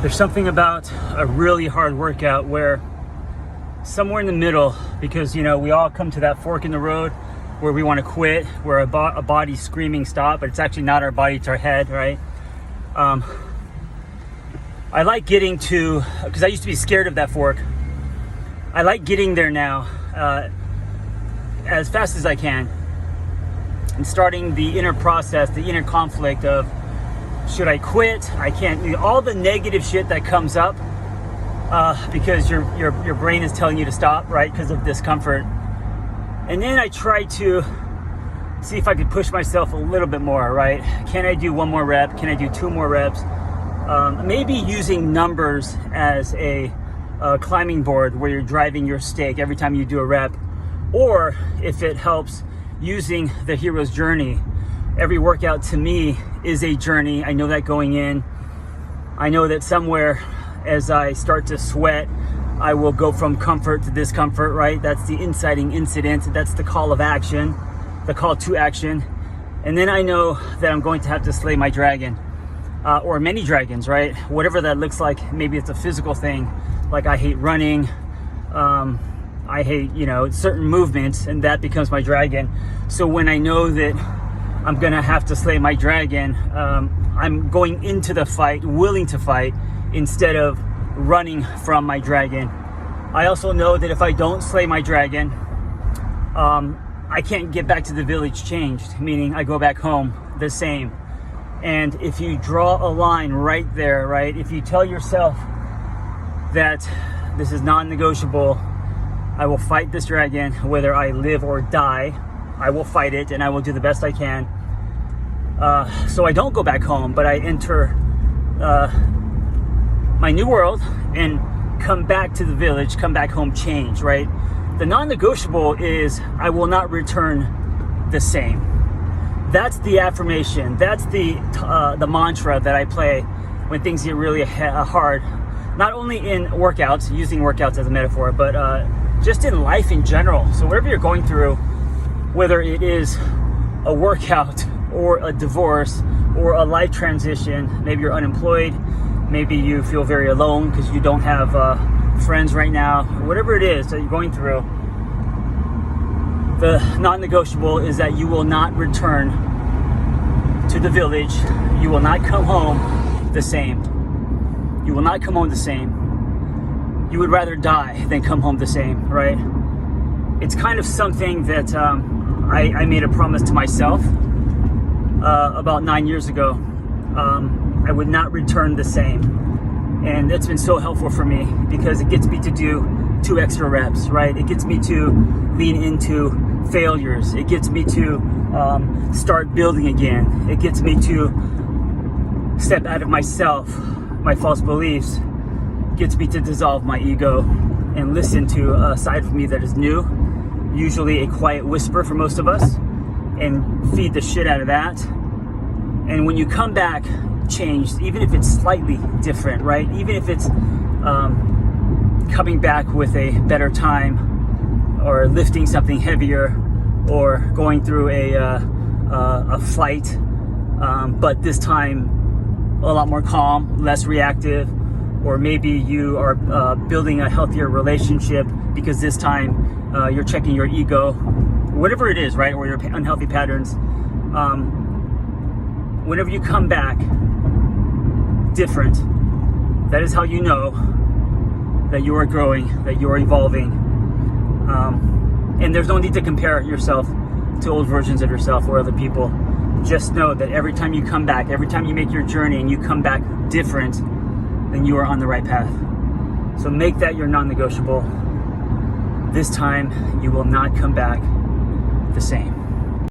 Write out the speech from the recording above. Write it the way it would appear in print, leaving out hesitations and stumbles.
There's something about a really hard workout where somewhere in the middle, because we all come to that fork in the road where we want to quit, where a body's screaming stop, but it's actually not our body, it's our head, right? I like getting to, because I used to be scared of that fork, I like getting there now as fast as I can and starting the inner process, the inner conflict of, should I quit? I can't. All the negative shit that comes up because your brain is telling you to stop, right? Because of discomfort. And then I try to see if I could push myself a little bit more, right? Can I do one more rep? Can I do two more reps? Maybe using numbers as a climbing board where you're driving your stake every time you do a rep. Or if it helps, using the hero's journey. Every workout to me is a journey. I know that going in. I know that somewhere as I start to sweat, I will go from comfort to discomfort, right? That's the inciting incident. That's the call of action, the call to action. And then I know that I'm going to have to slay my dragon, or many dragons, right? Whatever that looks like. Maybe it's a physical thing, like I hate running. I hate, certain movements, and that becomes my dragon. So when I know that I'm gonna have to slay my dragon, I'm going into the fight, willing to fight, instead of running from my dragon. I also know that if I don't slay my dragon, I can't get back to the village changed, meaning I go back home the same. And if you draw a line right there, right, if you tell yourself that this is non-negotiable, I will fight this dragon, whether I live or die, I will fight it and I will do the best I can. So I don't go back home, but I enter my new world and come back to the village, come back home changed, right? The non-negotiable is I will not return the same. That's the affirmation. That's the mantra that I play when things get really hard. Not only in workouts, using workouts as a metaphor, but just in life in general. So whatever you're going through, whether it is a workout or a divorce or a life transition, maybe you're unemployed, maybe you feel very alone because you don't have friends right now, whatever it is that you're going through, the non-negotiable is that you will not return to the village. You will not come home the same. You will not come home the same. You would rather die than come home the same, right? It's kind of something that I made a promise to myself about 9 years ago. I would not return the same. And it's been so helpful for me because it gets me to do 2 extra reps, right? It gets me to lean into failures. It gets me to start building again. It gets me to step out of myself, my false beliefs. It gets me to dissolve my ego and listen to a side of me that is new, usually a quiet whisper for most of us, and feed the shit out of that. And when you come back changed, even if it's slightly different, right? Even if it's coming back with a better time, or lifting something heavier, or going through a flight, but this time a lot more calm, less reactive, or maybe you are building a healthier relationship because this time you're checking your ego, whatever it is, right? Or your unhealthy patterns. Whenever you come back different, that is how you know that you are growing, that you are evolving. And there's no need to compare yourself to old versions of yourself or other people. Just know that every time you come back, every time you make your journey and you come back different, then you are on the right path. So make that your non-negotiable. This time you will not come back the same.